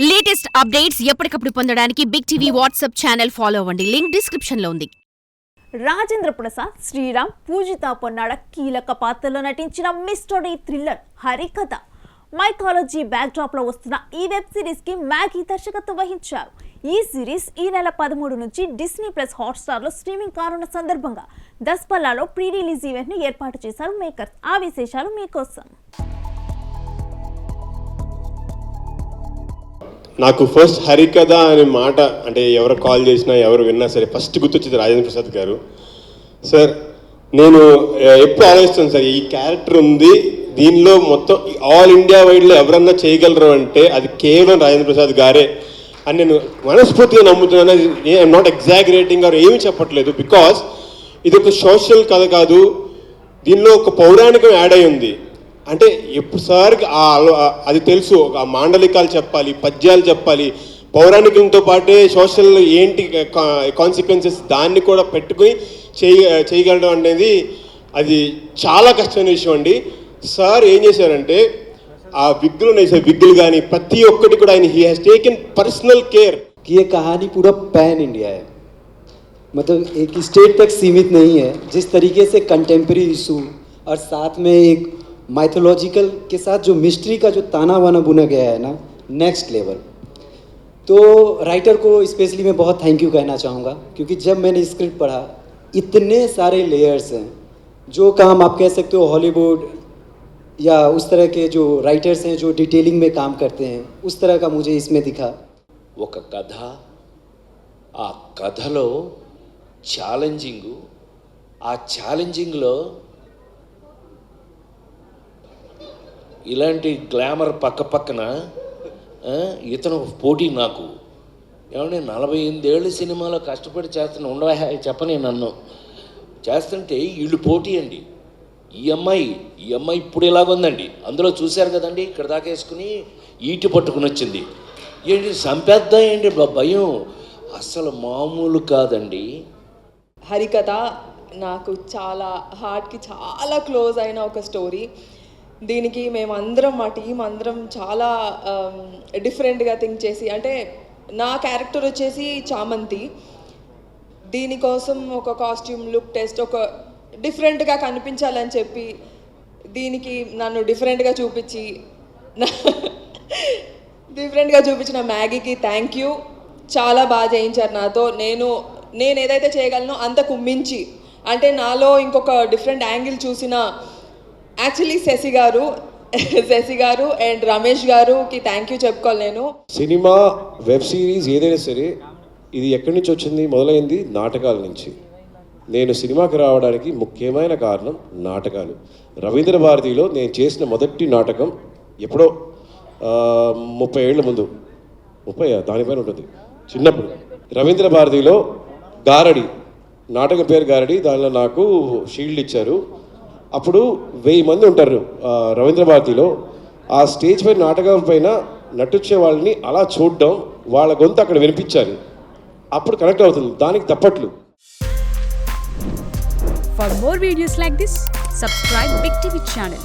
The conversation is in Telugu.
లేటెస్ట్ అప్డేట్స్ ఎప్పటికప్పుడు పొందడానికి big TV WhatsApp channel follow అవ్వండి. లింక్ డిస్క్రిప్షన్ లో ఉంది. రాజేంద్ర ప్రసాద్, శ్రీరామ్, పూజిత పొన్నాడ కీలక పాత్రలో నటించిన మిస్టరీ థ్రిల్లర్ హరికథ మైథాలజీ బ్యాక్ డ్రాప్ లో వస్తున్న ఈ వెబ్ సిరీస్ కి మ్యాగీ దర్శకత్వం వహించారు. ఈ సిరీస్ ఈ నెల 13 నుంచి డిస్నీ ప్లస్ హాట్స్టార్ లో స్ట్రీమింగ్ కానున్న సందర్భంగా దస్పల్లాలో ప్రీ రిలీజ్ ఈవెంట్ ని ఏర్పాటు చేశారు మేకర్స్. ఆ విశేషాలు మీకోసం. నాకు ఫస్ట్ హరికథ అనే మాట అంటే ఎవరు కాల్ చేసినా ఎవరు విన్నా సరే ఫస్ట్ గుర్తొచ్చేది రాజేంద్ర ప్రసాద్ గారు. సార్ నేను ఎప్పుడు ఆలోచిస్తాను సార్, ఈ క్యారెక్టర్ ఉంది దీనిలో మొత్తం ఆల్ ఇండియా వైడ్లో ఎవరన్నా చేయగలరు అంటే అది కేవలం రాజేంద్ర ప్రసాద్ గారే అని నేను మనస్ఫూర్తిగా నమ్ముతున్నాను. ఐఎమ్ నాట్ ఎగ్జాగరేటింగ్ ఆర్ ఏమీ చెప్పట్లేదు. బికాస్ ఇది ఒక సోషల్ కథ కాదు, దీనిలో ఒక పౌరాణికం యాడ్ అయి ఉంది. అంటే ఎప్పుడు సార్ అది తెలుసు, ఆ మాండలికాలు చెప్పాలి, పద్యాలు చెప్పాలి, పౌరాణికంతో పాటే సోషల్ ఏంటి కాన్సిక్వెన్సెస్ దాన్ని కూడా పెట్టుకుని చేయగలడం అనేది అది చాలా కష్టమైన విషయం అండి. సార్ ఏం చేశారంటే ఆ విగ్గులు ఉన్నాయి సార్, విగ్గులు కానీ ప్రతి ఒక్కటి కూడా ఆయన he has taken personal care कि ये कहानी पूरा पैन इंडिया है, मतलब एक स्टेट तक सीमित नहीं है. जिस तरीके से कंटेम्प्रेरी इशू और साथ में एक माइथोलॉजिकल के साथ जो मिस्ट्री का जो ताना वाना बुना गया है ना, नेक्स्ट लेवल. तो राइटर को स्पेशली मैं बहुत थैंक यू कहना चाहूँगा, क्योंकि जब मैंने स्क्रिप्ट पढ़ा इतने सारे लेयर्स हैं. जो काम आप कह सकते हो हॉलीवुड या उस तरह के जो राइटर्स हैं जो डिटेलिंग में काम करते हैं, उस तरह का मुझे इसमें दिखा. ఒక కథ, ఆ కథలో ఛాలెంజింగు, ఆ ఛాలెంజింగ్లో ఇలాంటి గ్లామర్ పక్కన ఇతను పోటీ. నాకు ఏమంటే 48 ఏళ్ళ సినిమాలో కష్టపడి చేస్తున్న ఉండవా చెప్పని నన్ను చేస్తుంటే వీళ్ళు పోటీ అండి. ఈ అమ్మాయి ఇప్పుడు ఇలాగుందండి, అందులో చూశారు కదండి, ఇక్కడ దాకా వేసుకుని ఈటి పట్టుకుని వచ్చింది. ఏంటి సంపేద్దా ఏంటి భయం, అసలు మామూలు కాదండి. హరికథ నాకు చాలా హార్ట్కి చాలా క్లోజ్ అయిన ఒక స్టోరీ. దీనికి మేమందరం మా టీం అందరం చాలా డిఫరెంట్గా థింక్ చేసి, అంటే నా క్యారెక్టర్ వచ్చేసి చామంతి, దీనికోసం ఒక కాస్ట్యూమ్ లుక్ టెస్ట్ ఒక డిఫరెంట్గా కనిపించాలని చెప్పి దీనికి నన్ను డిఫరెంట్గా చూపించిన మ్యాగీకి థ్యాంక్ యూ. చాలా బాగా చేయించారు నాతో. నేను ఏదైతే చేయగలనో అంతకు మించి, అంటే నాలో ఇంకొక డిఫరెంట్ యాంగిల్ చూసిన యాక్చువల్లీ శశి గారు అండ్ రమేష్ గారుకి థ్యాంక్ యూ చెప్పుకోవాలి. నేను సినిమా వెబ్ సిరీస్ ఏదైనా సరే ఇది ఎక్కడి నుంచి వచ్చింది, మొదలైంది నాటకాల నుంచి. నేను సినిమాకి రావడానికి ముఖ్యమైన కారణం నాటకాలు. రవీంద్ర భారతిలో నేను చేసిన మొదటి నాటకం ఎప్పుడో 30 ఏళ్ల ముందు, 30 దానిపైన ఉంటుంది, చిన్నప్పుడు రవీంద్ర భారతిలో గారడి నాటకం పేరు గారడి. దానిలో నాకు షీల్డ్ ఇచ్చారు. అప్పుడు 1000 మంది ఉంటారు రవీంద్ర భారతిలో. ఆ స్టేజ్ పైన నాటకం పైన నటించే వాళ్ళని అలా చూడడం, వాళ్ళ గొంతు అక్కడ వినిపించాలి, అప్పుడు కనెక్ట్ అవుతుంది, దానికి తప్పట్లు. For more videos like this, subscribe Big TV channel.